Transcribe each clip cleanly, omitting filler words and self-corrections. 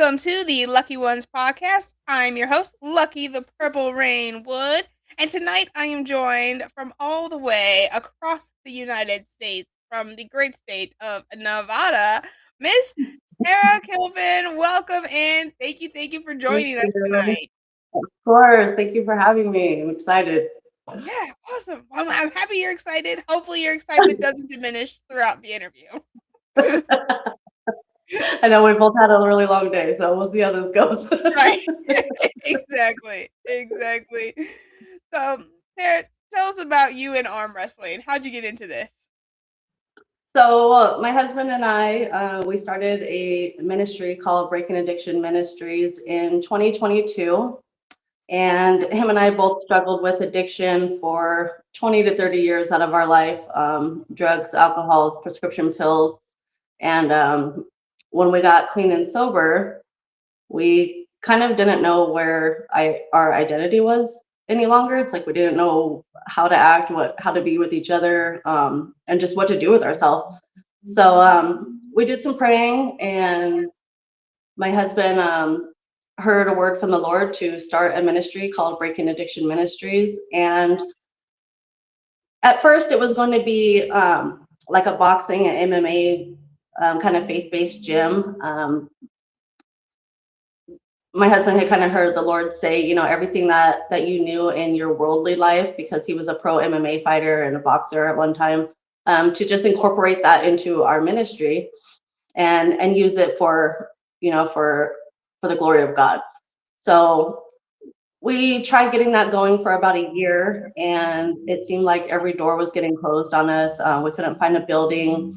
Welcome to the Lucky Ones podcast. I'm your host, Lucky the Purple Rain Wood, and tonight I am joined from all the way across the United States, from the great state of Nevada, Miss Tara Kilfian. Welcome and thank you for Thank joining us you. tonight. Of course. Thank you for having me. I'm excited. Yeah, awesome. I'm happy you're excited. Hopefully, your excitement doesn't diminish throughout the interview. I know we both had a really long day, so we'll see how this goes. Right. Exactly. So, Tara, tell us about you and arm wrestling. How'd you get into this? So, my husband and I, we started a ministry called Breaking Addiction Ministries in 2022. And him and I both struggled with addiction for 20 to 30 years out of our life, drugs, alcohols, prescription pills. And when we got clean and sober, we kind of didn't know where our identity was any longer. It's like we didn't know how to act, how to be with each other, and just what to do with ourselves. So we did some praying, and my husband heard a word from the Lord to start a ministry called Breaking Addiction Ministries. And at first, it was going to be like a boxing and MMA kind of faith-based gym. My husband had kind of heard the Lord say, everything that you knew in your worldly life, because he was a pro MMA fighter and a boxer at one time, to just incorporate that into our ministry and use it for the glory of God. So we tried getting that going for about a year, and it seemed like every door was getting closed on us. We couldn't find a building.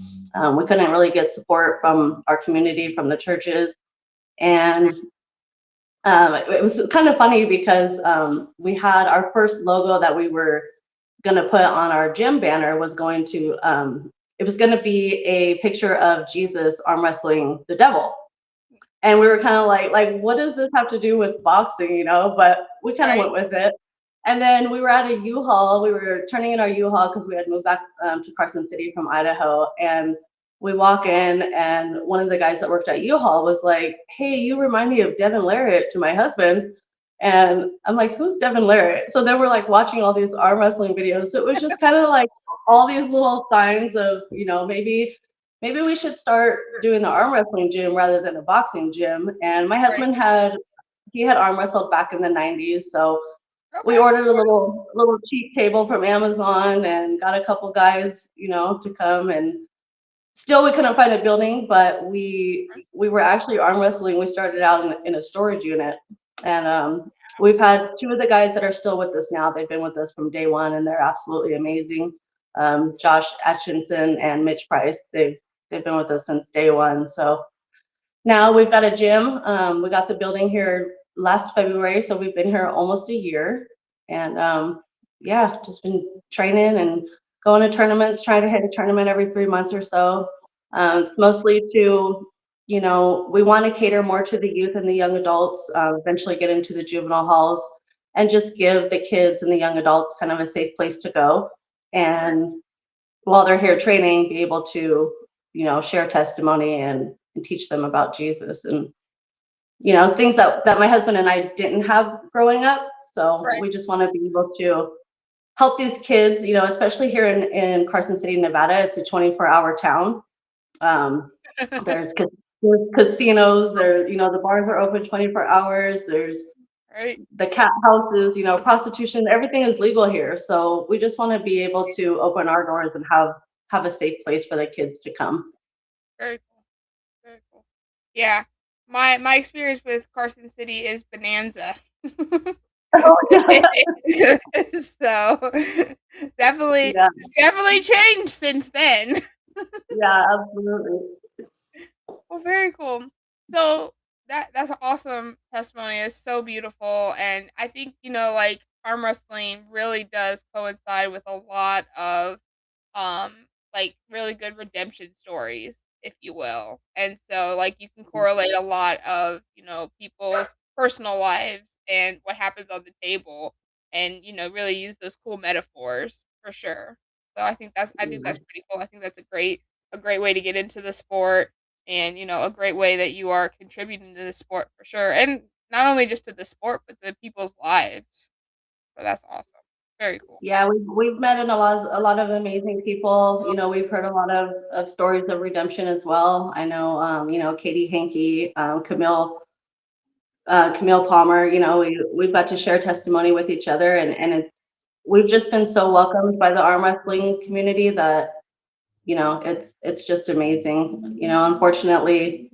We couldn't really get support from our community, from the churches. And it was kind of funny because we had our first logo that we were going to put on our gym banner was going to be a picture of Jesus arm wrestling the devil. And we were kind of like, what does this have to do with boxing, But we kind of Right. went with it. And then we were at a U-Haul. We were turning in our U-Haul because we had moved back to Carson City from Idaho. And we walk in, and one of the guys that worked at U-Haul was like, "Hey, you remind me of Devin Larratt," to my husband. And I'm like, "Who's Devin Larratt?" So then we're like watching all these arm wrestling videos. So it was just kind of like all these little signs of, maybe we should start doing the arm wrestling gym rather than a boxing gym. And my Right. husband had arm wrestled back in the 90s. So we Okay. ordered a little cheap table from Amazon and got a couple guys, to come. And still we couldn't find a building, but we were actually arm wrestling. We started out in a storage unit. And we've had two of the guys that are still with us now. They've been with us from day one, and they're absolutely amazing. Josh Atchinson and Mitch Price. They've been with us since day one. So now we've got a gym. We got the building here last February, so we've been here almost a year. And yeah, just been training and going to tournaments, trying to hit a tournament every 3 months or so. It's mostly to, we want to cater more to the youth and the young adults, eventually get into the juvenile halls, and just give the kids and the young adults kind of a safe place to go. And while they're here training, be able to, share testimony and teach them about Jesus and, things that my husband and I didn't have growing up. So Right. we just want to be able to help these kids, especially here in Carson City, Nevada. It's a 24-hour town. Um, there's casinos, the bars are open 24 hours. There's Right. the cat houses, prostitution, everything is legal here. So we just want to be able to open our doors and have a safe place for the kids to come. Very cool. Very cool. Yeah. My experience with Carson City is bonanza. So definitely Yeah, it's definitely changed since then. yeah, absolutely. Well, very cool. So that's an awesome testimony. It's so beautiful, and I think like arm wrestling really does coincide with a lot of like really good redemption stories, if you will. And so like you can correlate a lot of people's personal lives and what happens on the table, and really use those cool metaphors for sure. So I think that's pretty cool. I think that's a great way to get into the sport. and a great way that you are contributing to the sport for sure, and not only just to the sport but to people's lives. So that's awesome. Very cool. Yeah, we've met in a lot of amazing people. You know, we've heard a lot of stories of redemption as well. I know, Katie Hankey, Camille Palmer. You know, we've got to share testimony with each other, and we've just been so welcomed by the arm wrestling community that it's just amazing. You know, unfortunately,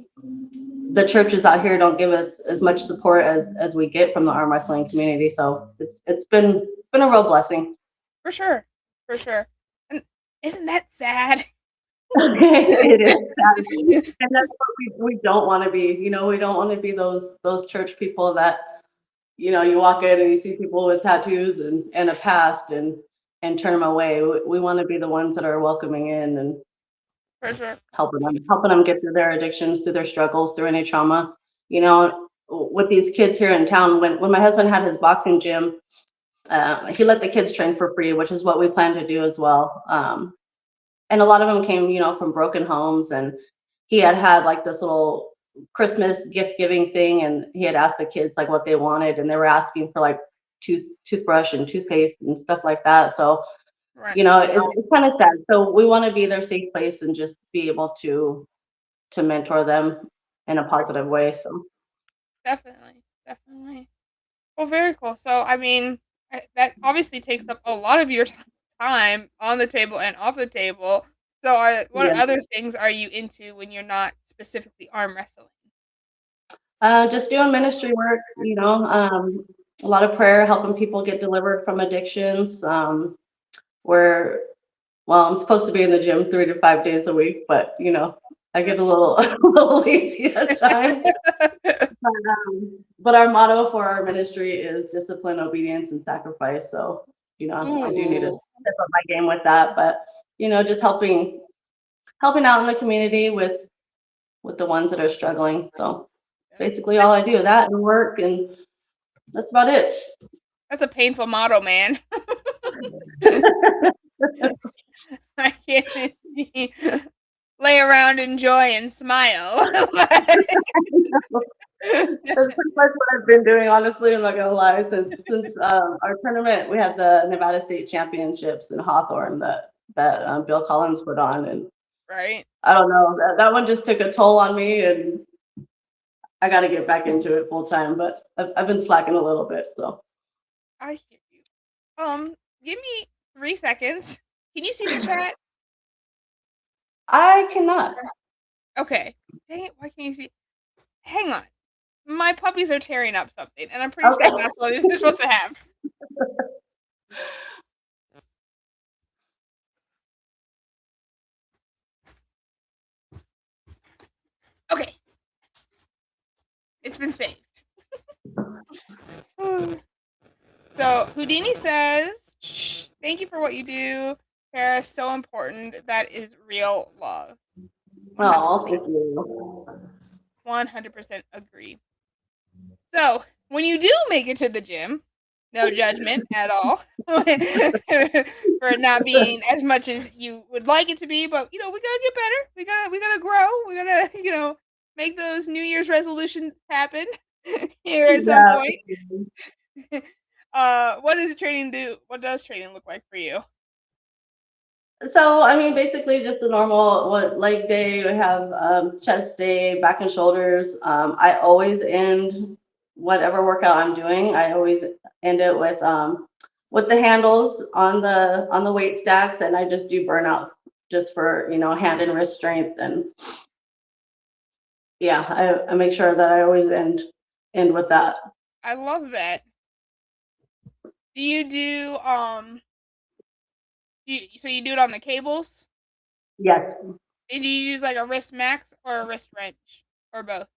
the churches out here don't give us as much support as we get from the arm wrestling community. So it's been a real blessing. For sure. For sure. And isn't that sad? It is sad. And that's what we don't want to be. You know, we don't want to be those church people that, you walk in and you see people with tattoos and a past and turn them away. We want to be the ones that are welcoming in and For sure. helping them get through their addictions, through their struggles, through any trauma. You know, with these kids here in town, when my husband had his boxing gym, he let the kids train for free, which is what we plan to do as well. And a lot of them came, from broken homes, and he had like this little Christmas gift giving thing, and he had asked the kids like what they wanted, and they were asking for like toothbrush and toothpaste and stuff like that. So, Right. it's kind of sad. So we want to be their safe place and just be able to mentor them in a positive way. So Definitely. Definitely. Well, very cool. So, I mean, that obviously takes up a lot of your time on the table and off the table. So, what yeah, other things are you into when you're not specifically arm wrestling? just doing ministry work. A lot of prayer, helping people get delivered from addictions. Where Well, I'm supposed to be in the gym 3 to 5 days a week, but I get a little a little lazy at times. But our motto for our ministry is discipline, obedience, and sacrifice. So, I do need to Ooh, step up my game with that. But, just helping out in the community with the ones that are struggling. So basically all I do, that and work, and that's about it. that's a painful motto, man. I can't lay around, enjoy, and smile. That's pretty much what I've been doing, honestly. I'm not gonna lie. Since our tournament, we had the Nevada State Championships in Hawthorne that Bill Collins put on, and Right? I don't know, that one just took a toll on me, and I got to get back into it full time. But I've been slacking a little bit, so I hear you. Give me 3 seconds. Can you see the chat? I cannot. Okay. Dang it, why can't you see? Hang on. My puppies are tearing up something, and I'm pretty Okay. sure that's what they're supposed to have. Okay. It's been saved. So Houdini says, "Thank you for what you do, Kara. So important. That is real love. Oh, 100%. thank you. 100% agree." So when you do make it to the gym, no judgment at all for it not being as much as you would like it to be, but we gotta get better. We gotta grow. We gotta make those New Year's resolutions happen here at some Yeah. point. What does training do? What does training look like for you? So, I mean, basically just the normal what leg day. We have chest day, back and shoulders. I always end whatever workout I'm doing. I always end it with the handles on the weight stacks, and I just do burnouts just for hand and wrist strength. And yeah, I make sure that I always end with that. I love that. Do you do so you do it on the cables? Yes, And do you use like a wrist max or a wrist wrench or both?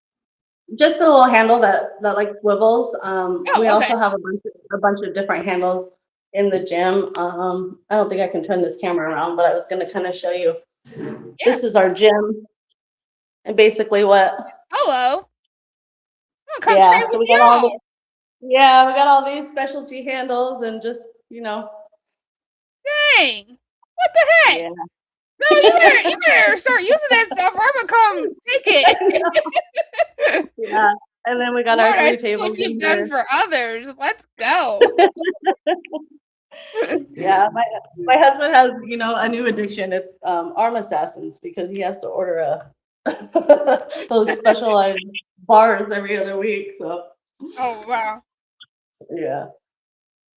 just a little handle that like swivels. We Oh, okay. also have a bunch of different handles in the gym. I don't think I can turn this camera around, but I was gonna kind of show you. Yeah. This is our gym, and basically what? Hello. I'm gonna come train Yeah. So with we got all these specialty handles, and just y'all. Dang. What the heck? yeah. No, you better start using that stuff or I'm gonna come take it. Yeah. And then we got Lord, our I 3 see what tables you've in done here. for others. Let's go. Yeah, my husband has, a new addiction. It's arm assassins because he has to order those specialized bars every other week. So Oh wow. yeah.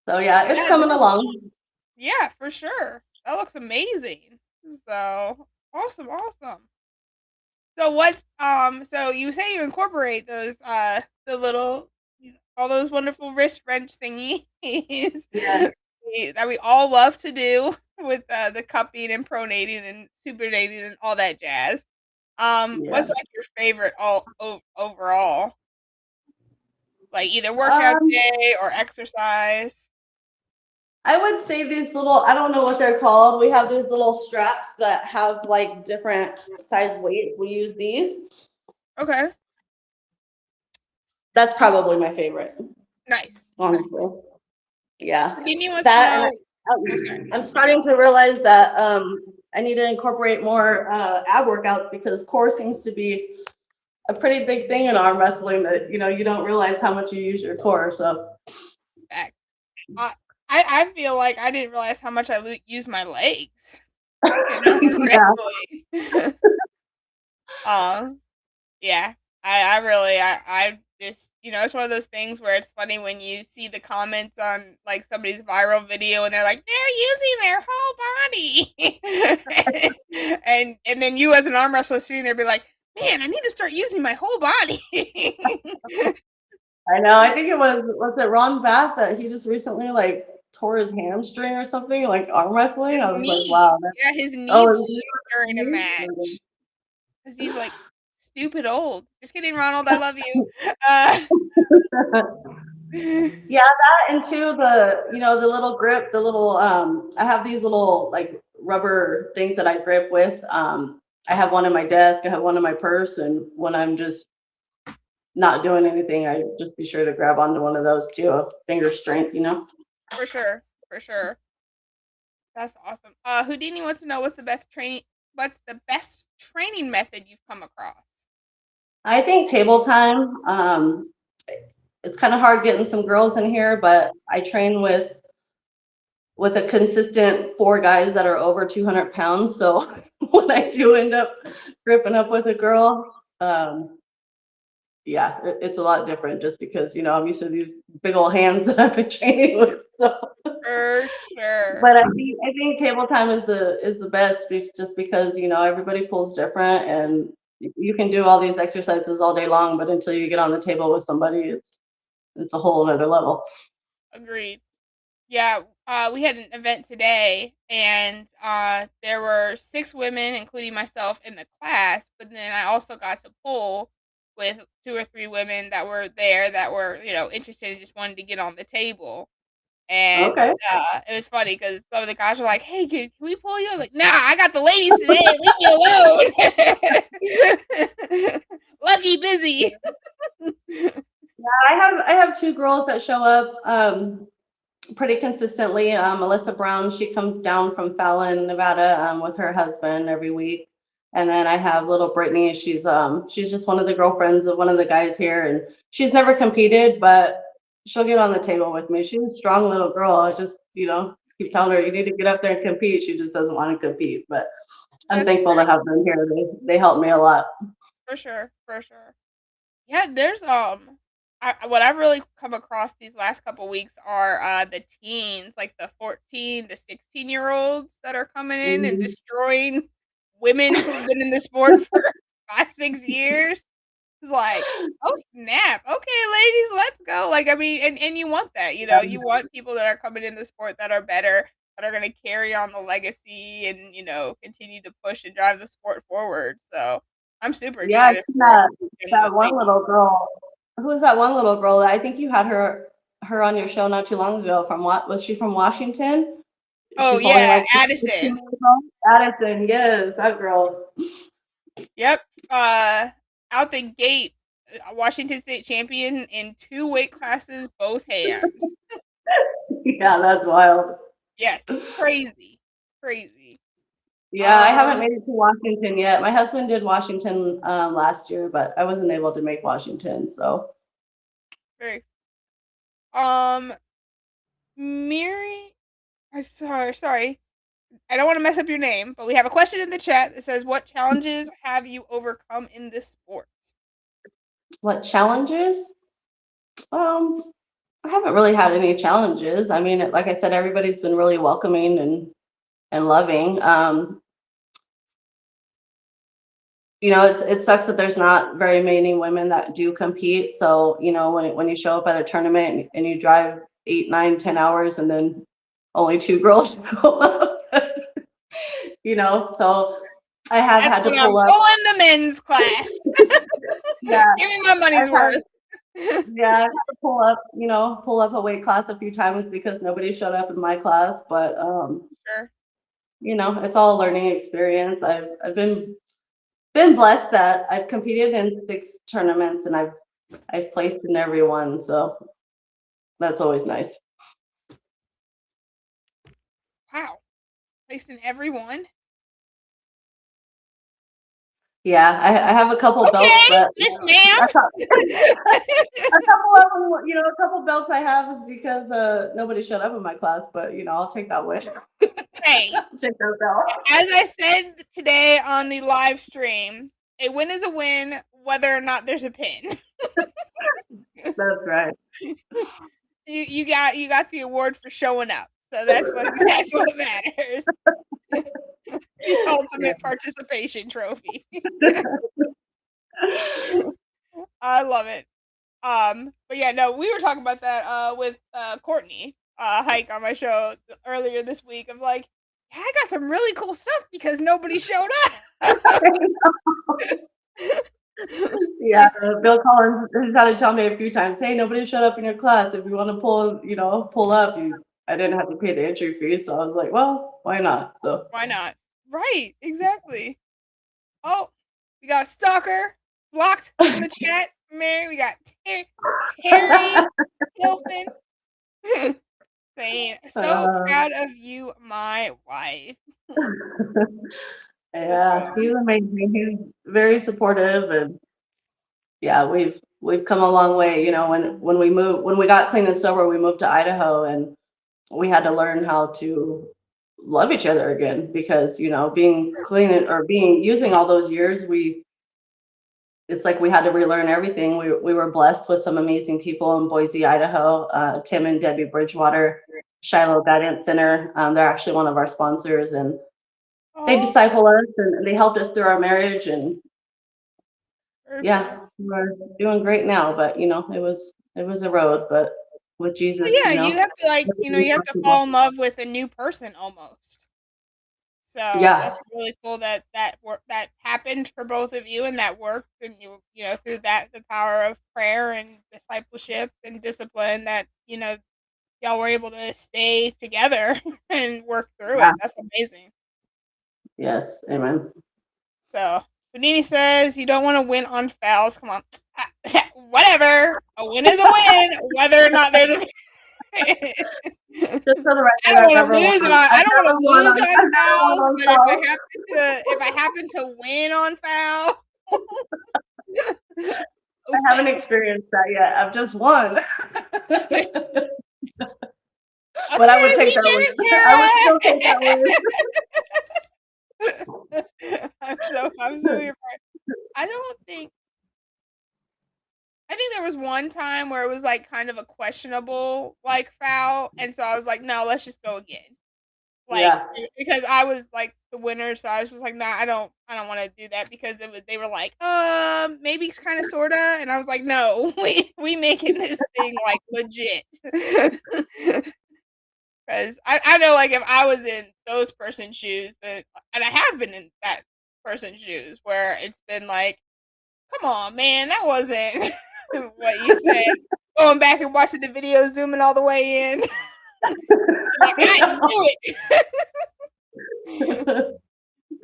So yeah, it's Yeah, coming along. yeah, for sure. That looks amazing. So awesome, awesome. So what's so you say you incorporate those the little all those wonderful wrist wrench thingies Yeah, that we all love to do with the cupping and pronating and supinating and all that jazz. yeah. What's like your favorite overall? Like either workout Um, day or exercise? I would say these little, I don't know what they're called. We have these little straps that have like different size weights. We use these. Okay. That's probably my favorite, Nice. Nice. honestly. Yeah. Dini wants to That and know. Oh, sorry. I'm starting to realize that I need to incorporate more ab workouts because core seems to be a pretty big thing in arm wrestling that you don't realize how much you use your core. So Back. I I feel like I didn't realize how much I use my legs. yeah, Wrestling. um, yeah. I really I just it's one of those things where it's funny when you see the comments on like somebody's viral video and they're like they're using their whole body, and then you as an arm wrestler sitting there be like, man, I need to start using my whole body. I know. I think was it Ron Bath that he just recently like tore his hamstring or something like arm wrestling. His I was like, knee, wow. yeah, his knee Oh, blew during a is match because he's like stupid old. Just kidding, Ronald. I love you. Uh, Yeah, that and too the little grip, the little I have these little like rubber things that I grip with. I have one in my desk, I have one in my purse, and when I'm just not doing anything, I just be sure to grab onto one of those too, a finger strength. for sure, for sure. That's awesome. Houdini wants to know what's the best training method you've come across? I think table time. It's kind of hard getting some girls in here, but I train with a consistent 4 guys that are over 200 pounds. So when I do end up gripping up with a girl, yeah, it's a lot different just because I'm used to these big old hands that I've been training with. So, For sure. but I think table time is the best just because everybody pulls different and you can do all these exercises all day long, but until you get on the table with somebody, it's a whole other level. Agreed. Yeah, we had an event today, and there were 6 women, including myself, in the class. But then I also got to pull with 2 or 3 women that were there that were, interested and just wanted to get on the table. And Okay. it was funny because some of the guys were like, "Hey, can we pull you?" I was like, "Nah, I got the ladies today. Leave me alone." Lucky busy. I have 2 girls that show up pretty consistently. Melissa Brown, she comes down from Fallon, Nevada, with her husband every week. And then I have little Brittany. She's just one of the girlfriends of one of the guys here, and she's never competed, but she'll get on the table with me. She's a strong little girl. I just keep telling her you need to get up there and compete. She just doesn't want to compete, but I'm That's thankful to great. have them here. They help me a lot. For sure, for sure. Yeah, there's what I've really come across these last couple weeks are the teens, like the 14 to 16-year-olds that are coming in and Mhm. destroying women who've been in the sport for 5, 6 years. It's like, oh snap. Okay, ladies, let's go. Like, I mean, and you want that, you want people that are coming in the sport that are better, that are gonna carry on the legacy and, continue to push and drive the sport forward. So I'm super Yeah, excited for what we can that the one table. little girl. Who was that one little girl that I think you had her on your show not too long ago? From what was she from Washington? Oh She's only yeah, like 16 Addison. years old. Addison, yes, that girl. Yep. Out the gate, Washington State champion in 2 weight classes, both hands. Yeah, that's wild. Yes, crazy, crazy. Yeah, I haven't made it to Washington yet. My husband did Washington last year, but I wasn't able to make Washington. So, Very Miri, I'm sorry. I don't want to mess up your name, but we have a question in the chat that says, "What challenges have you overcome in this sport?" what challenges? Um, I haven't really had any challenges. I mean, like I said, everybody's been really welcoming and loving. It sucks that there's not very many women that do compete. So, when you show up at a tournament and you drive 8, 9, 10 hours and then only two girls go up, so I have That's had to when I'm pull up. going to men's class. Yeah, Give me my money's I've had worth. yeah, I've had to pull up a weight class a few times because nobody showed up in my class. But Sure. it's all a learning experience. I've been blessed that I've competed in 6 tournaments and I've placed in every one, so that's always nice. Wow. Placed in every one. Yeah, I have a couple belts, Okay, but Miss Ma'am. a couple of them, a couple belts I have is because nobody showed up in my class, but I'll take that win. Hey, I'll take that belt. as I said today on the live stream, a win is a win, whether or not there's a pin. That's right. You got the award for showing up, so that's what matters. The Yeah. ultimate participation trophy. I love it. But yeah, no, we were talking about that with Courtney Hike on my show earlier this week. Of like, yeah, I got some really cool stuff because nobody showed up. Yeah, Bill Collins has had to tell me a few times, "Hey, nobody showed up in your class. If you want to pull up, I didn't have to pay the entry fee." So I was like, "Well, why not?" So Why not? Right, exactly. Oh, we got Stalker blocked from the chat. Mary, we got Terry Kilfian saying, "So uh, proud of you, my wife." What's going yeah, on? he's amazing. He's very supportive, and yeah, we've come a long way. When we got clean and sober, we moved to Idaho, and we had to learn how to love each other again because being clean or being using all those years, it's like we had to relearn everything. We were blessed with some amazing people in Boise, Idaho. Tim and Debbie Bridgewater, Shiloh Guidance Center. They're actually one of our sponsors, and they Oh, disciple us and they helped us through our marriage. And very yeah, cool. we're doing great now. But it was a road, but with Well, Jesus, yeah, you have to everything's you have to possible. fall in love with a new person almost. So Yeah, that's really cool that that happened for both of you and that worked, and through that the power of prayer and discipleship and discipline that y'all were able to stay together and work through yeah, it. That's amazing. yes, amen. So Panini says you don't want to win on fouls. Come on, whatever. A win is a win, whether or not there's a. Just for the I record, don't want to lose it on. I don't want to lose on I've never won fouls, on but fouls. if I happen to win on foul, I haven't okay, experienced that yet. I've just won. okay, But I would we take that get win. I would still take that win. it, Tara. I'm so here for it. I don't think. I think there was one time where it was like kind of a questionable like foul, and so I was like, no, let's just go again. Like Yeah. because I was like the winner, so I was just like, nah, I don't want to do that because they were like, maybe kind of sorta, and I was like, no, we making this thing like legit. Because I know like if I was in those person's shoes, and I have been in that person's shoes where it's been like, come on, man, that wasn't what you said. Going back and watching the video, zooming all the way in, like I knew it.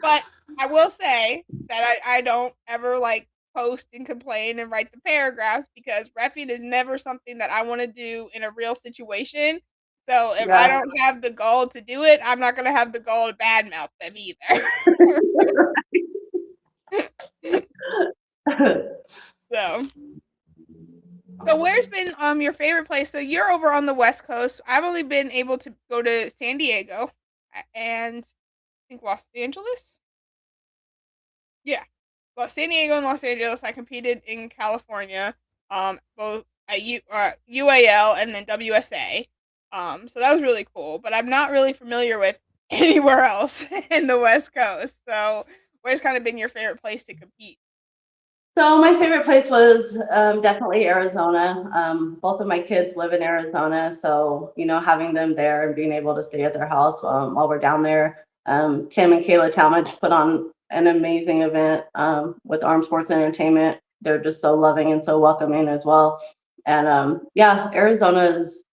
But I will say that I don't ever like post and complain and write the paragraphs because reffing is never something that I want to do in a real situation. So if I Yeah. don't have the gall to do it, I'm not gonna have the gall to badmouth them either. so So where's been your favorite place? So you're over on the West Coast. I've only been able to go to San Diego and I think Los Angeles. Yeah. Well, San Diego and Los Angeles. I competed in California, both at UAL and then WSA. So that was really cool. But I'm not really familiar with anywhere else in the West Coast. So where's kind of been your favorite place to compete? So my favorite place was definitely Arizona. Both of my kids live in Arizona, so having them there and being able to stay at their house while we're down there. Tim and Kayla Talmadge put on an amazing event with Arm Sports Entertainment. They're just so loving and so welcoming as well. And yeah, Arizona is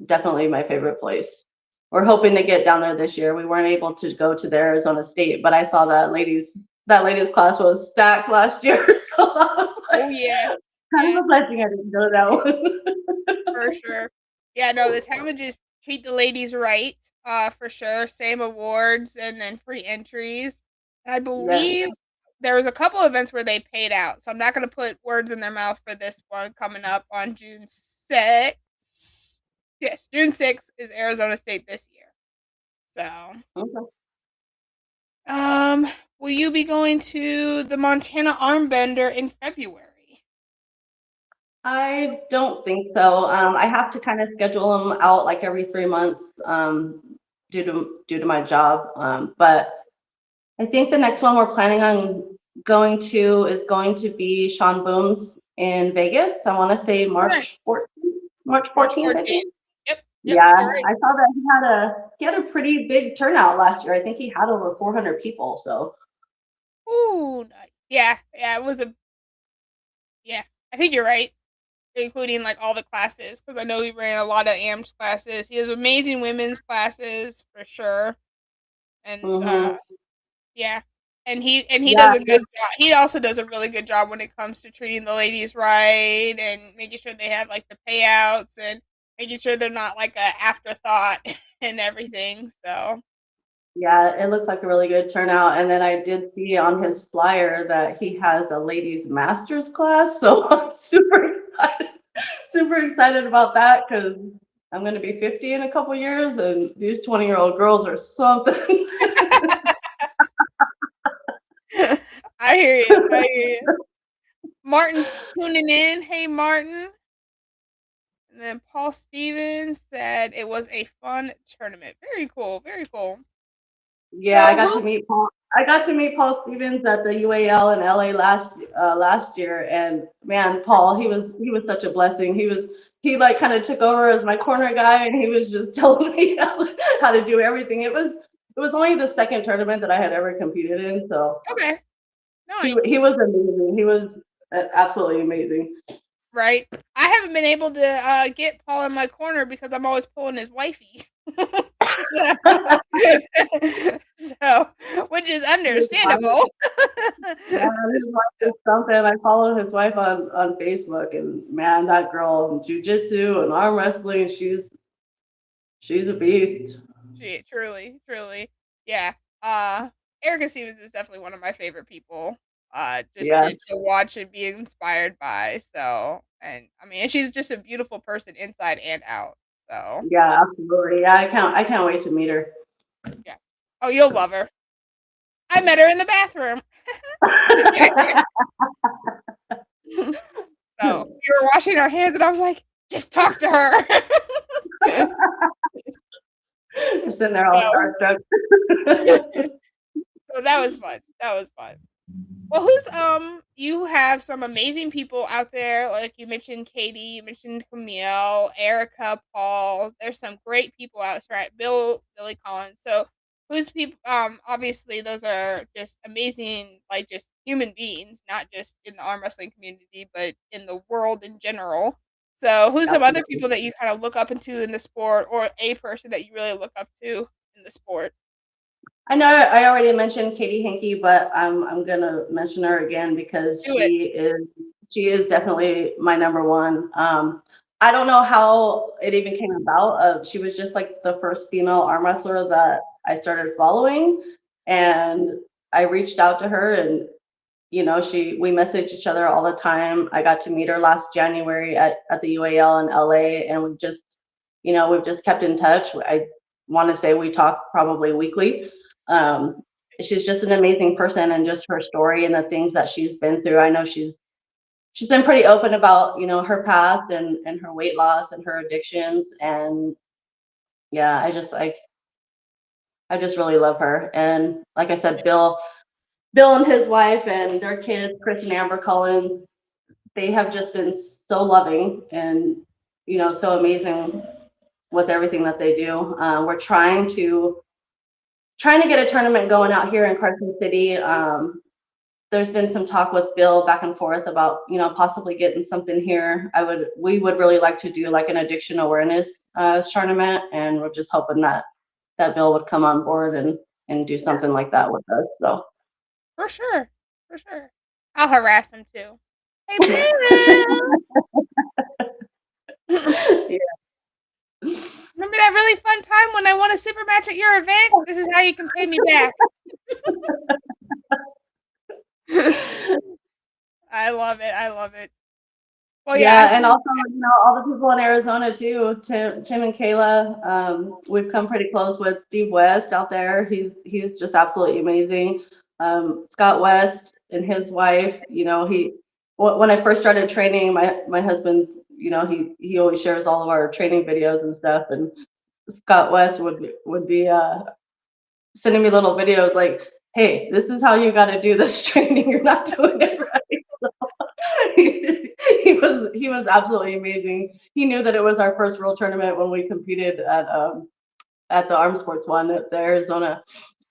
definitely my favorite place. We're hoping to get down there this year. We weren't able to go to the Arizona State, but I saw that ladies class was stacked last year, so I was Oh like, yeah, kind yeah. of a blessing I didn't go to that one. For sure. Yeah, no, the town would just treat the ladies right, for sure. Same awards and then free entries. And I Yes. believe there was a couple events where they paid out, so I'm not gonna put words in their mouth for this one coming up on June 6th. Yes, June 6th is Arizona State this year. So, Okay. um, will you be going to the Montana Armbender in February? I don't think so. I have to kind of schedule them out like every 3 months due to my job. But I think the next one we're planning on going to is going to be Sean Boone's in Vegas. I want to say Okay, March 14th, March March 14th, I 14th. think. Yep, yep, Yeah, you're right. I saw that he had a pretty big turnout last year. I think he had over 400 people. So Ooh, nice. Yeah, yeah, it was a yeah. I think you're right, including like all the classes because I know he ran a lot of AMS classes. He has amazing women's classes for sure, and mhm. yeah, and he does Yeah, a good job. He also does a really good job when it comes to treating the ladies right and making sure they have like the payouts and making sure they're not like a afterthought and everything. So yeah, it looked like a really good turnout. And then I did see on his flyer that he has a ladies masters class. So I'm super excited about that because I'm going to be 50 in a couple years, and these 20-year-old girls are something. I hear you. I hear you. Martin tuning in. Hey, Martin. And then Paul Stevens said it was a fun tournament. Very cool. Very cool. Yeah, I So got to who's meet Paul. I got to meet Paul Stevens at the UAL in LA last year, and man, Paul, he was such a blessing. He like kind of took over as my corner guy, and he was just telling me how to do everything. It was only the second tournament that I had ever competed in, so okay? he Nice. he was amazing. He was absolutely amazing. Right. I haven't been able to get Paul in my corner because I'm always pulling his wifey. so, so, which is His wife, understandable. yeah, his wife is something. I follow his wife on Facebook, and man, that girl, jujitsu and arm wrestling, she's a beast. Truly, truly, yeah. Uh, Erica Stevens is definitely one of my favorite people. Just Yeah, to watch and be inspired by. So, and I mean, and she's just a beautiful person inside and out. So, yeah, absolutely. Yeah, I can't wait to meet her. yeah. Oh, you'll love her. I met her in the bathroom. So we were washing our hands, and I was like, "Just talk to her." Just sitting there all so, starstruck. so that was fun. That was fun. Well, who's you have some amazing people out there, like you mentioned Katie, you mentioned Camille, Erica, Paul. There's some great people out there, right? Billy Collins. So who's people obviously those are just amazing, like just human beings, not just in the arm wrestling community, but in the world in general. So who's some other Absolutely. people that you kind of look up into in the sport or a person that you really look up to in the sport? I know I already mentioned Katie Hankey, but I'm gonna mention her again because Do it. she is definitely my number one. I don't know how it even came about. She was just like the first female arm wrestler that I started following, and I reached out to her, and we message each other all the time. I got to meet her last January at the UAL in LA, and we've just kept in touch. I want to say we talk probably weekly. Um, she's just an amazing person, and just her story and the things that she's been through. I know she's been pretty open about her past and her weight loss and her addictions, and yeah, I just really love her. And like I said, Bill and his wife and their kids, Chris and Amber Collins, they have just been so loving and so amazing with everything that they do. We're trying to get a tournament going out here in Carson City. There's been some talk with Bill back and forth about possibly getting something here. We would really like to do like an addiction awareness tournament, and we're just hoping that Bill would come on board and do Yeah, something like that with us. So for sure. For sure. I'll harass him too. Hey, Bill! yeah. Remember that really fun time when I won a super match at your event? This is how you can pay me back. I love it. I love it. Well, yeah, I Yeah, and think also, all the people in Arizona too, Tim and Kayla. We've come pretty close with Steve West out there. He's just absolutely amazing. Scott West and his wife, when I first started training, my husband's, he always shares all of our training videos and stuff. And Scott West would be sending me little videos like, "Hey, this is how you got to do this training. You're not doing it right." He was absolutely amazing. He knew that it was our first real tournament when we competed at the Arm Sports one at the Arizona.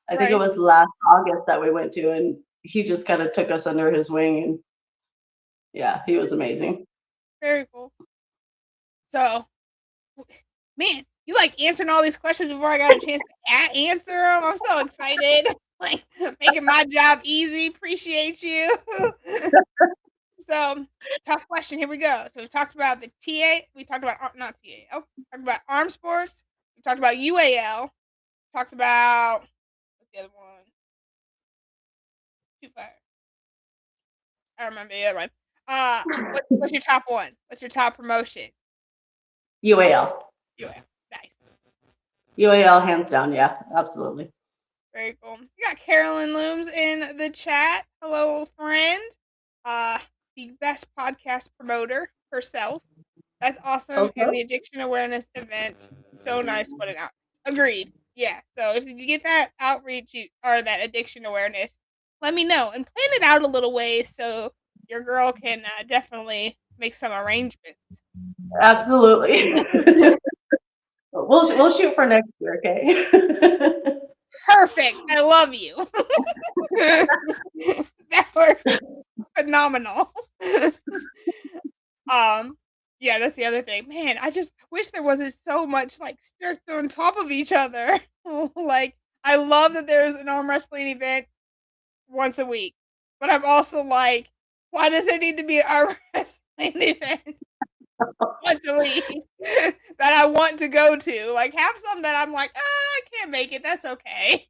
I think it right. was last August that we went to, and he just kind of took us under his wing, and yeah, he was amazing. Very cool. So, man, you like answering all these questions before I got a chance to answer them. I'm so excited. Like making my job easy. Appreciate you. So, tough question. Here we go. So we talked about the TA. We talked about not TAL. Talked about arm sports. We talked about UAL. Talked about what's the other one? Too far. I don't remember the other one. What's your top one? What's your top promotion? UAL, UAL. Nice. UAL, hands down. Yeah, absolutely. Very cool. You got Carolyn Looms in the chat. Hello, friend. Uh, the best podcast promoter herself. That's awesome. Okay. And the addiction awareness event, so nice putting out. Agreed. Yeah. So if you get that outreach or that addiction awareness, let me know and plan it out a little ways so your girl can definitely make some arrangements. Absolutely. We'll shoot for next year, okay? Perfect. I love you. That works phenomenal. um, yeah, that's the other thing. Man, I just wish there wasn't so much like stuff on top of each other. Like, I love that there's an arm wrestling event once a week, but I'm also like, why does there need to be an arm wrestling event once a week that I want to go to? Like, have some that I'm like, I can't make it. That's okay.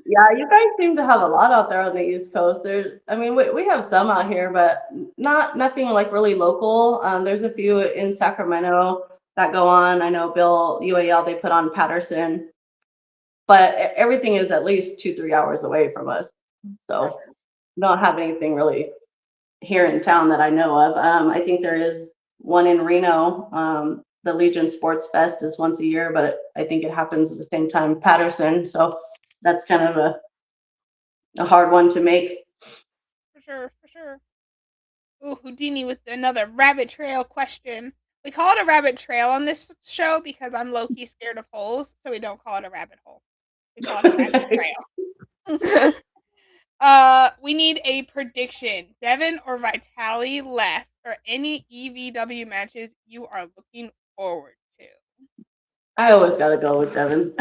Yeah, you guys seem to have a lot out there on the East Coast. I mean, we have some out here, but nothing like really local. There's a few in Sacramento that go on. I know Bill UAL, they put on Patterson, but everything is at least 2-3 hours away from us. For So sure. don't have anything really here in town that I know of. I think there is one in Reno. The Legion Sports Fest is once a year, but I think it happens at the same time Patterson. So that's kind of a hard one to make. For sure. For sure. Ooh, Houdini with another rabbit trail question. We call it a rabbit trail on this show because I'm low key scared of holes, so we don't call it a rabbit hole. We call it a rabbit trail. We need a prediction. Devin or Vitali left, or any EVW matches you are looking forward to. I always got to go with Devin.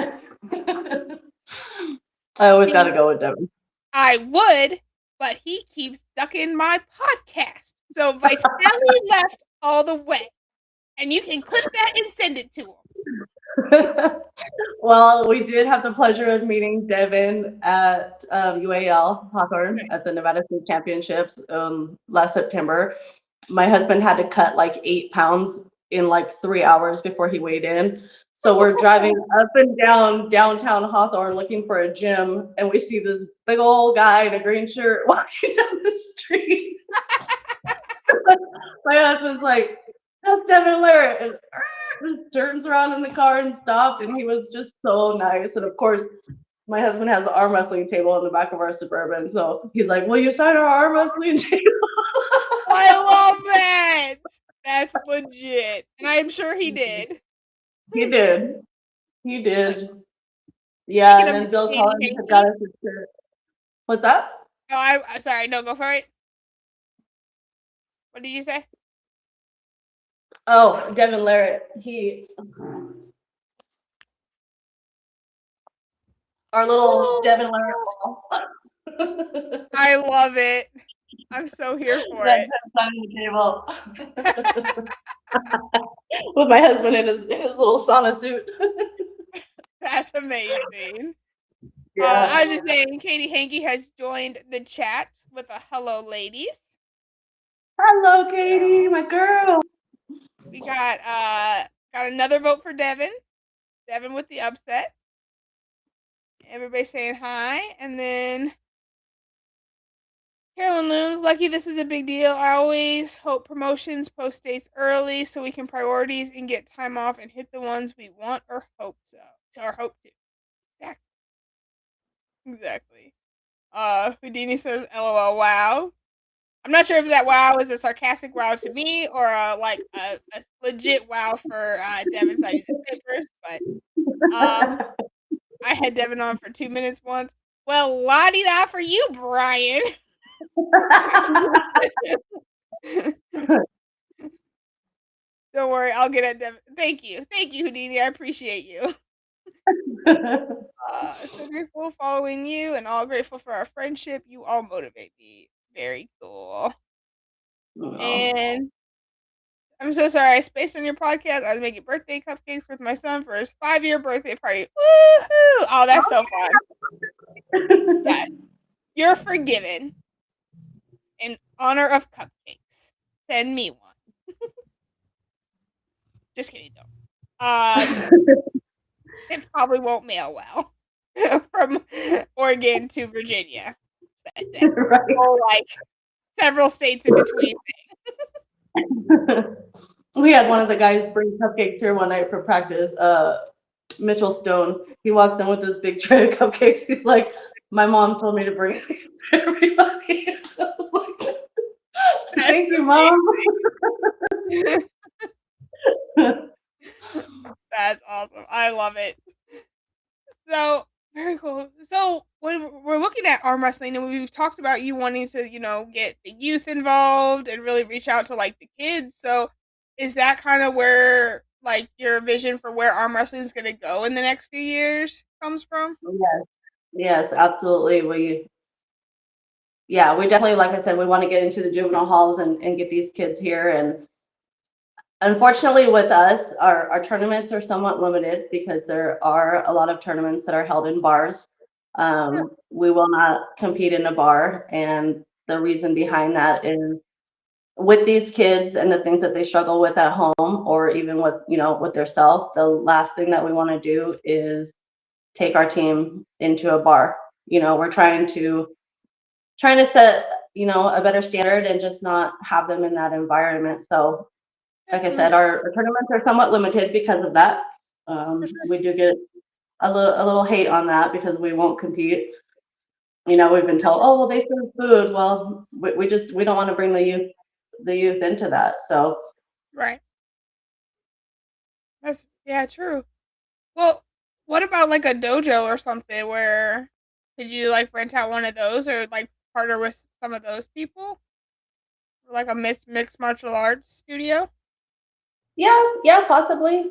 I always got See, to go with Devin. I would, but he keeps ducking my podcast. So Vitali left all the way. And you can clip that and send it to him. Well, we did have the pleasure of meeting Devin at UAL Hawthorne at the Nevada State Championships last September. My husband had to cut like 8 pounds in like 3 hours before he weighed in. So we're driving up and down downtown Hawthorne looking for a gym, and we see this big old guy in a green shirt walking down the street. My husband's like, "That's Devin Larrett," and just turns around in the car and stopped. And he was just so nice. And of course, my husband has an arm wrestling table in the back of our Suburban, so he's like, "Will you sign our arm wrestling table?" I love that. That's legit. And I'm sure he did. He did. He did. Yeah, Speaking and of then Bill Katie Collins had got Hanky. us a shirt. What's that? Oh, I'm sorry. No, go for it. What did you say? Oh, Devin Larrett. Our little Devin Larrett wall. I love it. I'm so here for That's it. him signing the table. With my husband in his little sauna suit. That's amazing. Yeah. I was just saying, Katie Hanky has joined the chat with a hello, ladies. Hello, Katie, my girl. We got another vote for Devin. Devin with the upset. Everybody saying hi, and then Carolyn Looms, lucky this is a big deal. I always hope promotions post dates early so we can priorities and get time off and hit the ones we want or hope so. Or hope to. Exactly. Houdini says, LOL, wow. I'm not sure if that wow is a sarcastic wow to me or like a legit wow for Devin signing his papers, but I had Devin on for 2 minutes once. Well, la-di-da for you, Brian. Don't worry, I'll get at Devin. Thank you, Houdini. I appreciate you. So grateful following you, and all grateful for our friendship. You all motivate me. Very cool. And I'm so sorry I spaced on your podcast. I was making birthday cupcakes with my son for his 5-year birthday party. Woohoo! Oh, that's so fun. Yes, you're forgiven. In honor of cupcakes, send me one. Just kidding, don't. It probably won't mail well from Oregon to Virginia. Right. Or like several states in between. We had one of the guys bring cupcakes here one night for practice. Mitchell Stone. He walks in with this big tray of cupcakes. He's like, "My mom told me to bring these to everybody." Thank you, Mom. That's awesome. I love it. So very cool. So when we're looking at arm wrestling, and we've talked about you wanting to, get the youth involved and really reach out to like the kids. So is that kind of where like your vision for where arm wrestling is going to go in the next few years comes from? Yes, absolutely. We definitely, like I said, we want to get into the juvenile halls and get these kids here. And unfortunately with us, our tournaments are somewhat limited because there are a lot of tournaments that are held in bars. We will not compete in a bar. And the reason behind that is with these kids and the things that they struggle with at home or even with, with their self, the last thing that we want to do is take our team into a bar. We're trying to set, a better standard and just not have them in that environment. So like I said, our tournaments are somewhat limited because of that. We do get a little hate on that because we won't compete. We've been told, oh, well, they serve food. Well, we don't want to bring the youth into that. So Right. That's true. Well, what about like a dojo or something where could you like rent out one of those or like partner with some of those people? Or, like a mixed martial arts studio? yeah, possibly.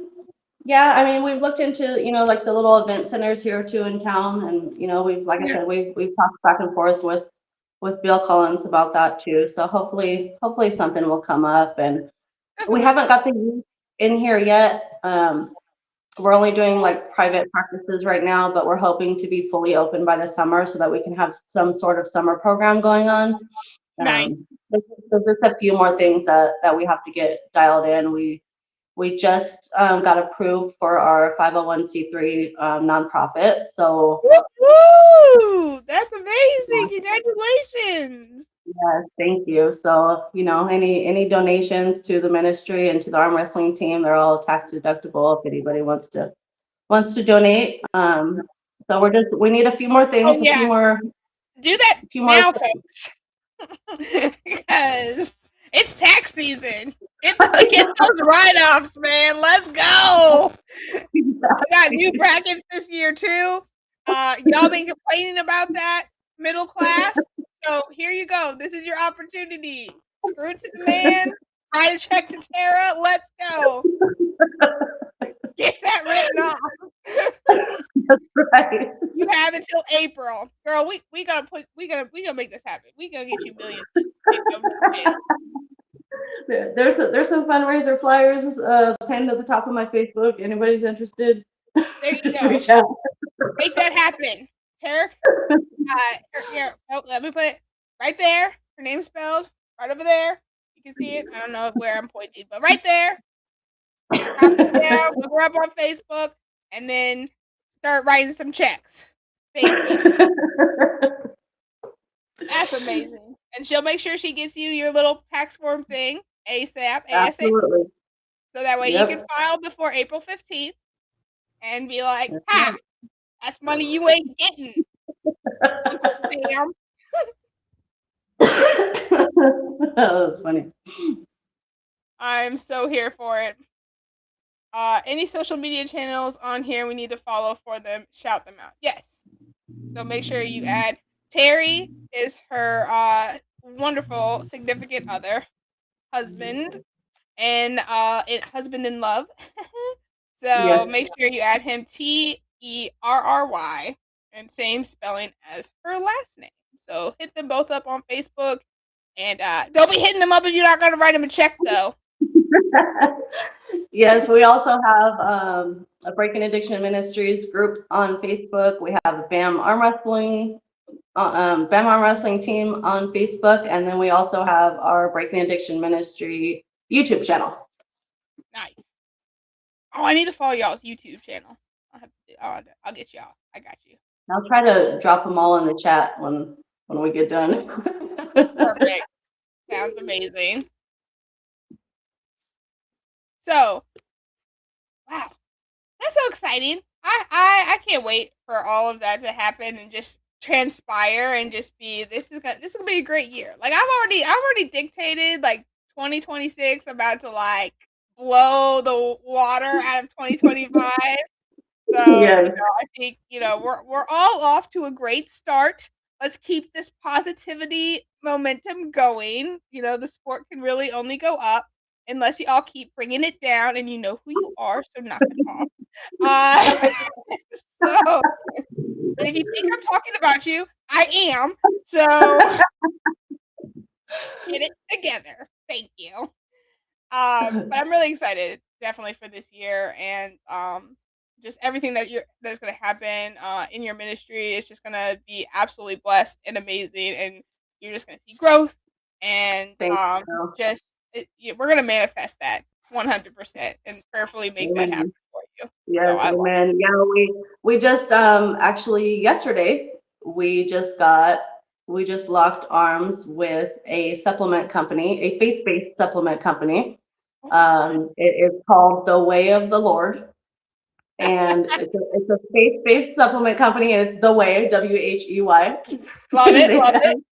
Yeah, I mean, we've looked into, like the little event centers here too in town, and like I said, we've talked back and forth with Bill Collins about that too. So hopefully something will come up. And Definitely. we haven't got the youth. in here yet. We're only doing like private practices right now, but we're hoping to be fully open by the summer so that we can have some sort of summer program going on. Nice. There's just a few more things that we have to get dialed in. We just got approved for our 501c3 nonprofit. So Woo! That's amazing. Congratulations. yes, thank you. So, any donations to the ministry and to the arm wrestling team, they're all tax deductible if anybody wants to donate. So we need a few more Oh things, yeah. Do that a few more. now, folks. Because it's tax season. Get those write-offs, man. Let's go. I got new brackets this year too. Y'all been complaining about that middle class. So here you go. This is your opportunity. Screw it to the man. Write a check to Tara. Let's go. Get that written off. That's right. You have until April, girl. We gonna make this happen. We gonna get you millions. There's some fundraiser flyers pinned at the top of my Facebook. Anybody's interested? There you Just go. reach out. Make that happen, Tara. Here, let me put it right there. Her name's spelled right over there. You can see it. I don't know where I'm pointing, but right there. Copy it down, look her up on Facebook, and then start writing some checks. Thank you. That's amazing. And she'll make sure she gets you your little tax form thing ASAP. Absolutely. So that way you can file before April 15th and be like, ha, that's money you ain't getting. Sam. That's funny. I'm so here for it. Any social media channels on here we need to follow for them, shout them out. Yes. So make sure you add Terry is her wonderful significant other, husband, and husband in love. So Yes. make sure you add him Terry, and same spelling as her last name. So hit them both up on Facebook, and don't be hitting them up if you're not going to write them a check, though. Yes, we also have a Breaking Addiction Ministries group on Facebook. We have a BAM Arm Wrestling team on Facebook, and then we also have our Breaking Addiction Ministry YouTube channel. Nice. Oh, I need to follow y'all's YouTube channel. I'll get y'all. I got you. I'll try to drop them all in the chat when we get done. Perfect. Sounds amazing. So, wow, that's so exciting. I can't wait for all of that to happen and just transpire and just be this is gonna be a great year. Like I've already dictated like 2026 about to like blow the water out of 2025. So Yes. I think we're all off to a great start. Let's keep this positivity momentum going. The sport can really only go up unless you all keep bringing it down, and you know who you are, so knock it off. So, and if you think I'm talking about you, I am. So get it together. Thank you. But I'm really excited, definitely, for this year, and just everything that's going to happen in your ministry is just going to be absolutely blessed and amazing, and you're just going to see growth, and we're going to manifest that 100% and prayerfully make that happen for you. Yes, so amen. Yeah, we just actually yesterday we just locked arms with a supplement company, a faith-based supplement company. It is called The Way of the Lord, and it's a faith-based supplement company. And it's The Way, WHEY. Love it.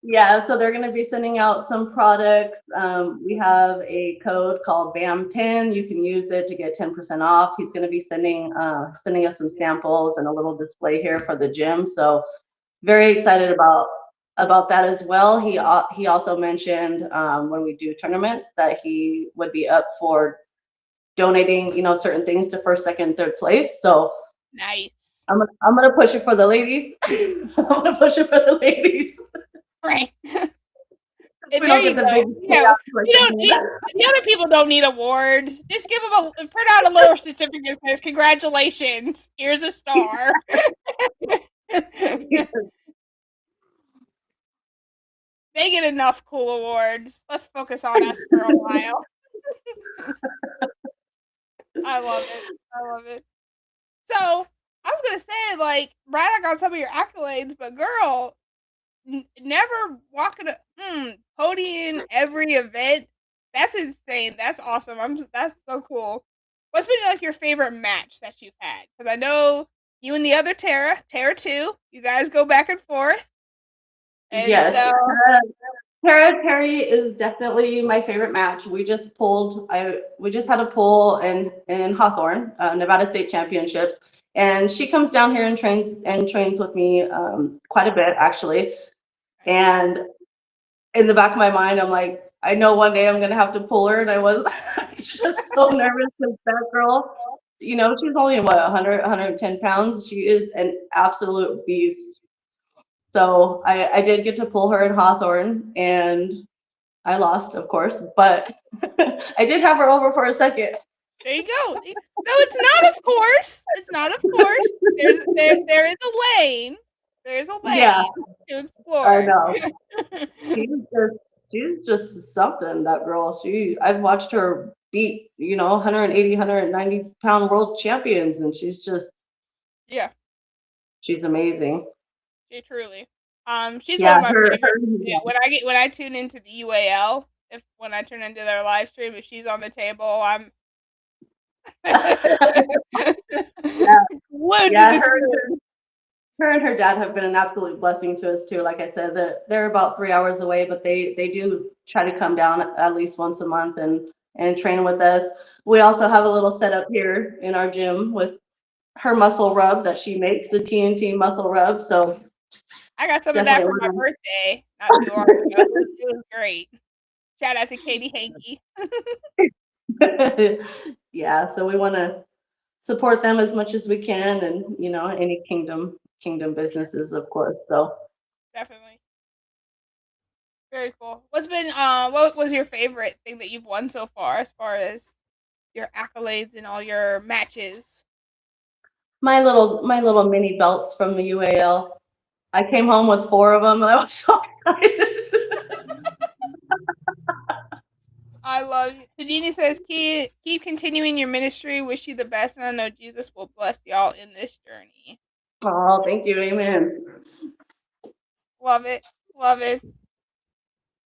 Yeah, so they're going to be sending out some products. We have a code called BAM10. You can use it to get 10% off. He's going to be sending us some samples and a little display here for the gym. So very excited about that as well. He also mentioned when we do tournaments that he would be up for donating, certain things to first, second, third place. So nice. I'm gonna push it for the ladies. I'm gonna push it for the ladies. Right. We there don't you get the go. big Yeah, payouts like we they don't need the other people don't need awards. Just give them print out a little certificate that says congratulations. Here's a star. do. They get enough cool awards. Let's focus on us for a while. I love it. I love it. So I was gonna say, like, brag on some of your accolades, but girl, never walking a podium every event. That's insane. That's awesome. That's so cool. What's been like your favorite match that you've had? Because I know you and the other Tara too. You guys go back and forth, and Yes, so Tara Terry is definitely my favorite match. We just had a poll in Hawthorne, Nevada State Championships, and she comes down here and trains with me quite a bit actually. And in the back of my mind, I'm like, I know one day I'm gonna have to pull her, and I was just so nervous because that girl, she's only what 100, 110 pounds. She is an absolute beast. So I did get to pull her in Hawthorne, and I lost, of course, but I did have her over for a second. there you go. So it's not, of course. It's not, of course. There is a lane. There's a Yeah, lane to I explore. know. She's just she's just something, that girl. I've watched her beat, 180, 190-pound world champions, and Yeah, she's amazing. truly. She's one Yeah, of my her favorites. Yeah, when I tune into the UAL, if when I turn into their live stream, if she's on the table, I'm yeah, glued to yeah, the screen. her and her dad have been an absolute blessing to us too. Like I said, they're about 3 hours away, but they do try to come down at least once a month and train with us. We also have a little setup here in our gym with her muscle rub that she makes, the TNT muscle rub. So I got some of that definitely for my birthday not too long ago. It was great. Shout out to Katie Hankey. yeah. So we want to support them as much as we can, and any kingdom businesses, of course. So Definitely. Very cool. What was your favorite thing that you've won so far as your accolades and all your matches? my little mini belts from the UAL. I came home with 4 of them. I was so excited. I love you. Houdini says, keep continuing your ministry. Wish you the best, and I know Jesus will bless y'all in this journey. Oh, thank you. Amen. Love it. Love it.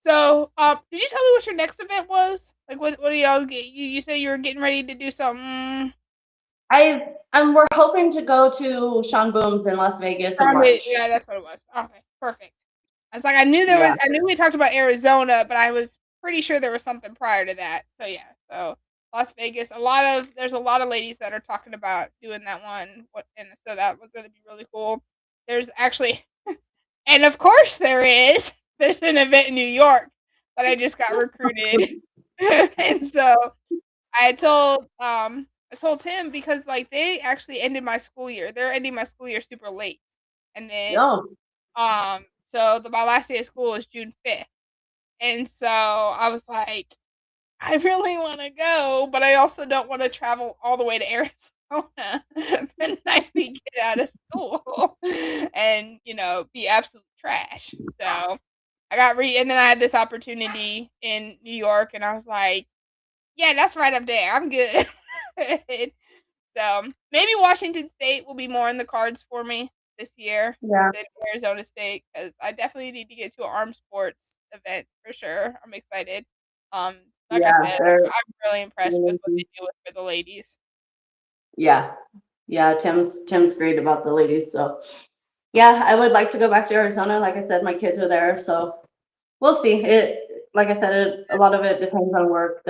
So, did you tell me what your next event was? Like, what do y'all get? You said you were getting ready to do something. We're hoping to go to Sean Boom's in Las Vegas in March. Yeah, that's what it was. Okay, perfect. I was like, I knew there Yeah. was. I knew we talked about Arizona, but I was pretty sure there was something prior to that. So yeah, so Las Vegas. There's a lot of ladies that are talking about doing that one. And so that was going to be really cool. There's actually, and of course there is. There's an event in New York that I just got recruited, and so I told Tim because like they actually ended my school year. They're ending my school year super late, and then Oh, so my last day of school is June 5th. And so I was like, I really want to go, but I also don't want to travel all the way to Arizona the night we get out of school and, be absolute trash. So and then I had this opportunity in New York, and I was like, yeah, that's right up there. I'm good. So maybe Washington State will be more in the cards for me this year yeah, than Arizona State because I definitely need to get to an armed sports event for sure. I'm excited. Um, like I yeah. said, They're I'm really impressed with what they do for the ladies. yeah, yeah. Tim's great about the ladies. So yeah, I would like to go back to Arizona. Like I said, my kids are there, so we'll see. Like I said, a lot of it depends on work.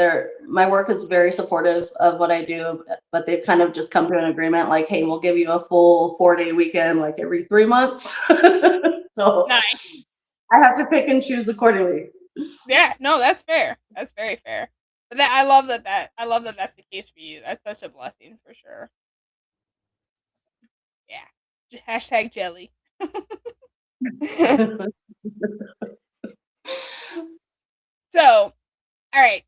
My work is very supportive of what I do, but they've kind of just come to an agreement, like, hey, we'll give you a full 4-day weekend, like every 3 months. So Nice. I have to pick and choose accordingly. Yeah, no, that's fair. That's very fair. But I love that that's the case for you. That's such a blessing for sure. Yeah. Hashtag jelly. So, all right.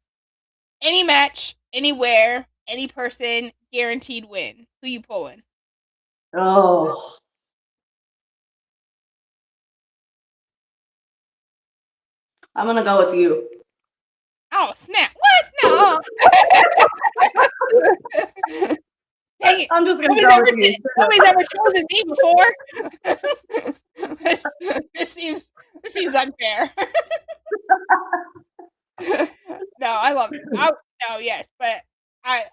Any match, anywhere, any person, guaranteed win. Who you pulling? Oh. I'm gonna go with you. Oh snap! What? No. Dang it! I'm just gonna go with you. Nobody's ever chosen me before. this seems unfair. No, I love it. Yes, but I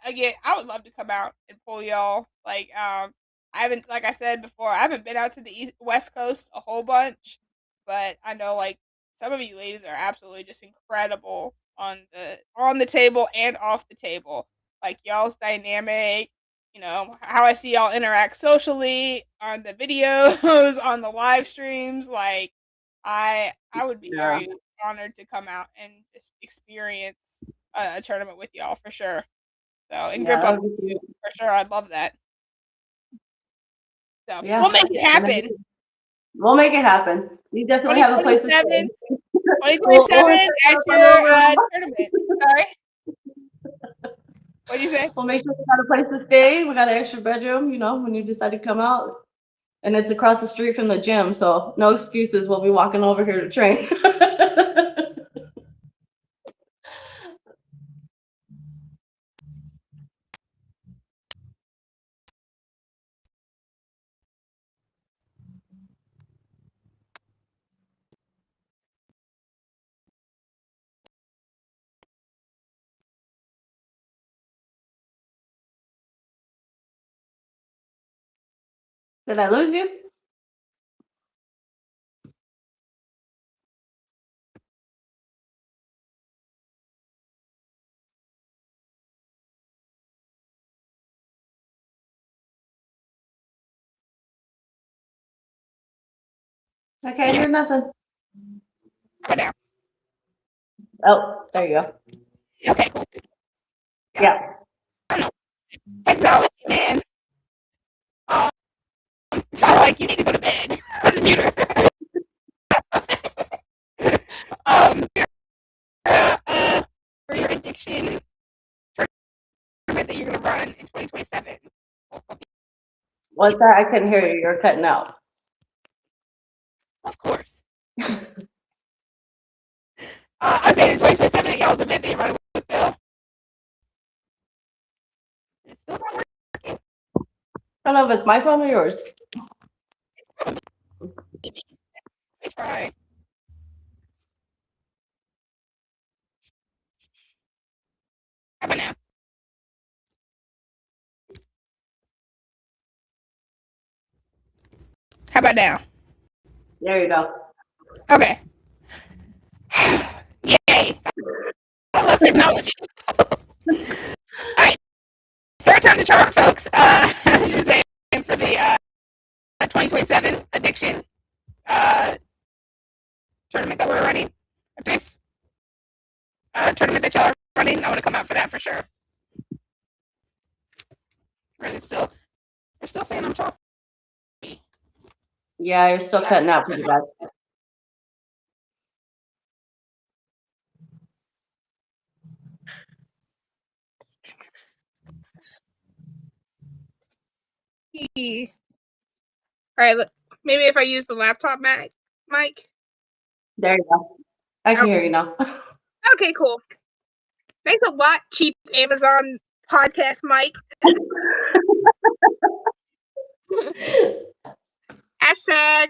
would love to come out and pull y'all. Like, I haven't, like I said before, I haven't been out to the West Coast a whole bunch, but I know like some of you ladies are absolutely just incredible on the table and off the table. Like y'all's dynamic, you know how I see y'all interact socially on the videos, on the live streams. Like, I would be Yeah. very honored to come out and just experience a tournament with y'all for sure. So, and grip up for sure. I'd love that. So yeah. we'll make it happen. We'll make it happen. You definitely have a place to stay. 2027 at your tournament. Sorry. What'd you say? We'll make sure we got a place to stay. We got an extra bedroom, you know, when you decide to come out. And it's across the street from the gym, so no excuses. We'll be walking over here to train. Did I lose you? I can't hear nothing. Oh, there you go. Okay, cool. Yeah. No, man. It's probably like you need to go to bed. Let's mute her. For your addiction tournament that you're gonna run in 2027. What's that? I couldn't hear you. You're cutting out. Of course. I was saying in 2027 at y'all's event that you're running with Bill. It's still not working. I don't know if it's my phone or yours. I try. How about now? How about now? There you go. Okay. Yay. Let's acknowledge it. Alright. Third time to charm, folks. Just saying for the 2027 addiction tournament that we're running. Nice. Tournament that y'all are running. I want to come out for that for sure. They're still saying I'm choppy. Yeah, you're still cutting out pretty bad. All right, maybe if I use the laptop mic. There you go. I can hear you now. Okay, cool. Thanks a lot, cheap Amazon podcast mic. Hashtag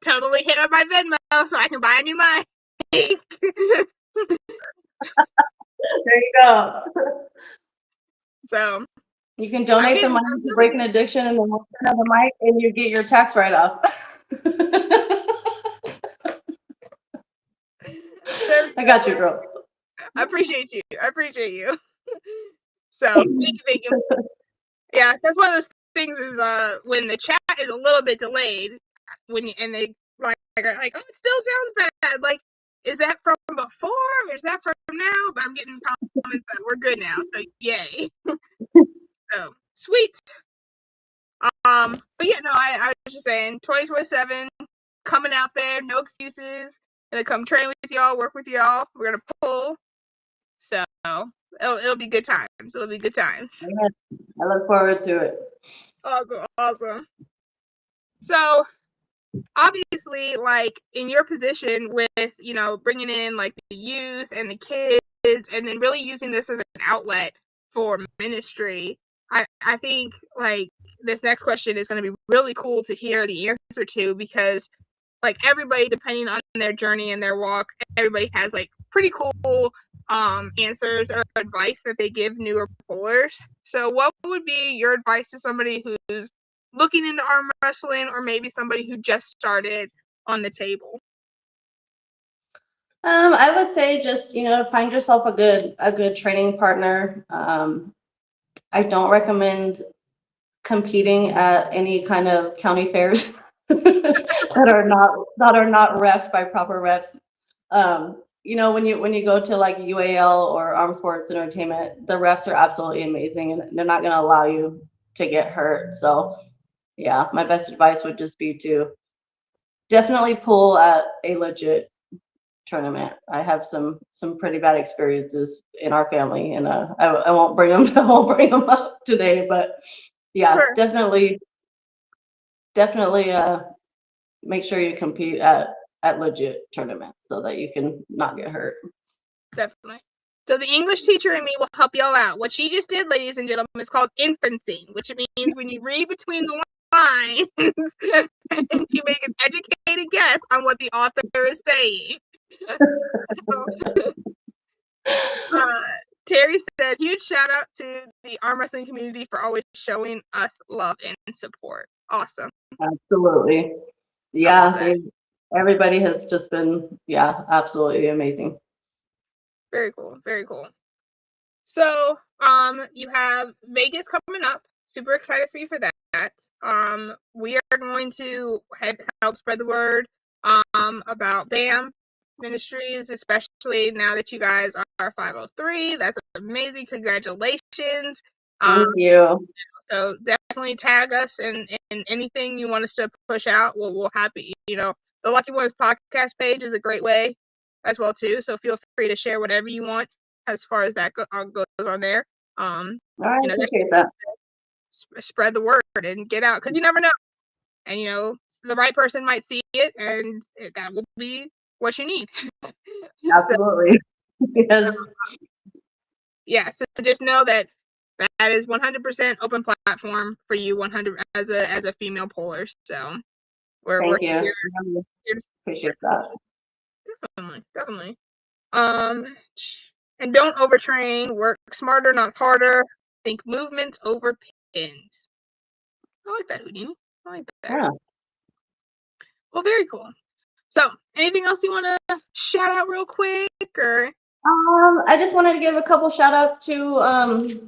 totally hit on my Venmo so I can buy a new mic. There you go. So you can donate the money to Breaking Addiction and then we'll send the mic and you get your tax write-off. I got you, girl. I appreciate you. So thank you. Yeah, that's one of those things is when the chat is a little bit delayed and they like are like, oh, it still sounds bad. Like, is that from before or is that from now? But I'm getting comments that we're good now. So yay. So sweet. But yeah, no, I was just saying 2027 coming out there, no excuses. Gonna come train with y'all, work with y'all. We're gonna pull. So it'll be good times. It'll be good times. I look forward to it. Awesome. So obviously, like in your position with, you know, bringing in like the youth and the kids and then really using this as an outlet for ministry, I think like this next question is going to be really cool to hear the answer to, because like everybody, depending on their journey and their walk, everybody has like pretty cool answers or advice that they give newer pullers. So what would be your advice to somebody who's looking into arm wrestling, or maybe somebody who just started on the table? I would say just, you know, find yourself a good training partner. I don't recommend competing at any kind of county fairs that are not reffed by proper reps. You know, when you go to like UAL or Armed Sports Entertainment, the refs are absolutely amazing, and they're not going to allow you to get hurt. So yeah, my best advice would just be to definitely pull at a legit tournament. I have some pretty bad experiences in our family, and I won't bring them I won't bring them up today, but yeah, Sure. definitely make sure you compete at legit tournaments so that you can not get hurt. Definitely. So the English teacher and me will help y'all out. What she just did, ladies and gentlemen, is called inferencing, which means when you read between the lines and you make an educated guess on what the author is saying. Terry said, huge shout out to the arm wrestling community for always showing us love and support. Awesome. Absolutely. Yeah, everybody has just been, absolutely amazing. Very cool. Very cool. So, you have Vegas coming up. Super excited for you for that. We are going to help spread the word about BAM Ministries, especially now that you guys are 503. That's amazing. Congratulations. Thank you. So definitely tag us in anything you want us to push out. We'll happy, you know, the Lucky Ones podcast page is a great way as well too. So feel free to share whatever you want as far as that goes on there. I appreciate that. Spread the word and get out, because you never know. And you know, the right person might see it, and that will be what you need. Absolutely. Yes. Yeah. So just know that that is 100% open platform for you, 100 as a female puller. So we're Thank you. here Appreciate that. Definitely. And don't overtrain. Work smarter, not harder. Think movements over pins. I like that, Houdini. I like that. Yeah. Well, very cool. So, anything else you want to shout out real quick, or? I just wanted to give a couple shout outs to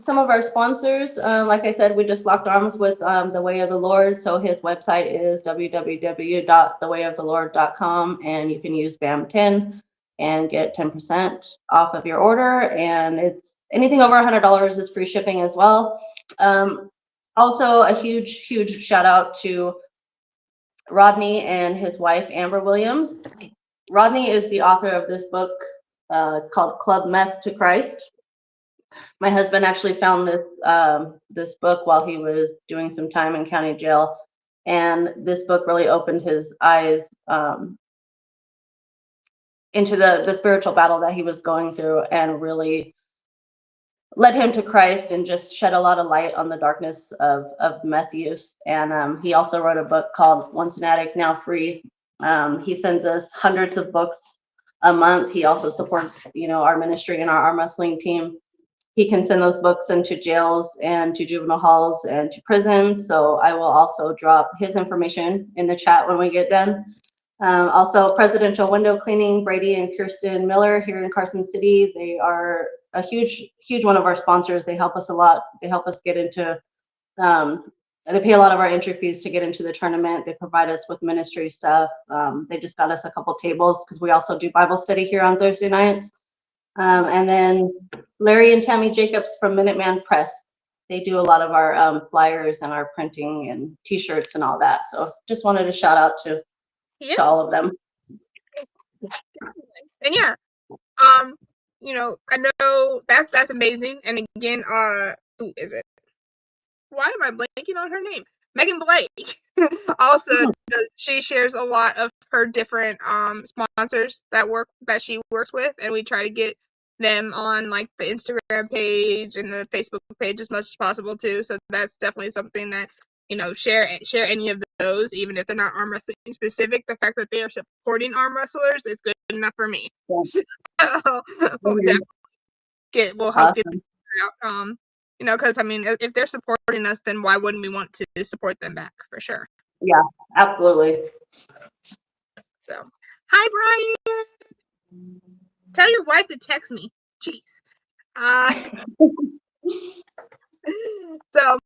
some of our sponsors. Like I said, we just locked arms with The Way of the Lord. So his website is www.thewayoftheLord.com, and you can use BAM10 and get 10% off of your order. And it's anything over $100 is free shipping as well. Also, a huge shout out to Rodney and his wife, Amber Williams. Rodney is the author of this book. It's called Club Meth to Christ. My husband actually found this book while he was doing some time in county jail, and this book really opened his eyes into the spiritual battle that he was going through, and really led him to Christ, and just shed a lot of light on the darkness of meth use. And he also wrote a book called Once an Addict, Now Free. He sends us hundreds of books a month. He also supports, our ministry and our arm wrestling team. He can send those books into jails and to juvenile halls and to prisons. So I will also drop his information in the chat when we get done. Also, Presidential Window Cleaning, Brady and Kirsten Miller here in Carson City. They are a huge one of our sponsors. They help us a lot. They help us get into they pay a lot of our entry fees to get into the tournament. They provide us with ministry stuff. They just got us a couple tables because we also do Bible study here on Thursday nights. And then Larry and Tammy Jacobs from Minuteman Press. They do a lot of our flyers and our printing and T-shirts and all that. So just wanted to shout out to all of them. And yeah, you know, I know that's amazing. And again, who is it? Why am I blanking on her name? Megan Blake. Also, she shares a lot of her different sponsors that she works with, and we try to get them on like the Instagram page and the Facebook page as much as possible too. So that's definitely something that, you know, share any of those, even if they're not arm wrestling specific. The fact that they are supporting arm wrestlers is good enough for me. Yeah. So we'll we'll help get Awesome. out. You know, because I mean, if they're supporting us, then why wouldn't we want to support them back for sure? Yeah, absolutely. So, hi Brian. Tell your wife to text me. Jeez. So,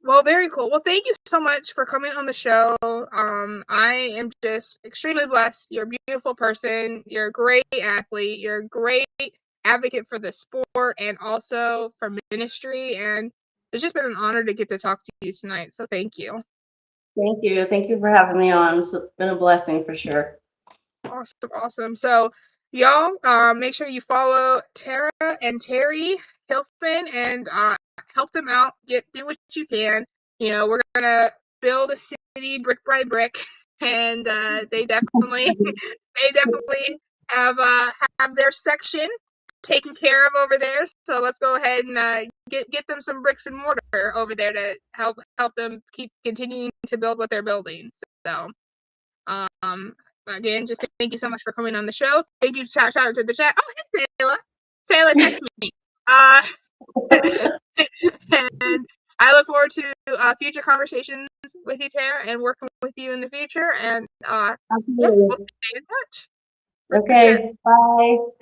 well, very cool. Well, thank you so much for coming on the show. I am just extremely blessed. You're a beautiful person. You're a great athlete. You're a great advocate for the sport and also for ministry. And it's just been an honor to get to talk to you tonight. So thank you. Thank you. Thank you for having me on. It's been a blessing for sure. Awesome. So y'all, make sure you follow Tara and Terry Kilfian and help them out. Do what you can. You know, we're gonna build a city brick by brick, and they definitely have their section taken care of over there. So let's go ahead and get them some bricks and mortar over there to help them keep continuing to build what they're building. So, again, just thank you so much for coming on the show. Thank you. Shout out to the chat. Oh, hey, Sayla. Sayla, text me. And I look forward to future conversations with you, Tara, and working with you in the future. And yeah, we'll stay in touch. Okay, bye.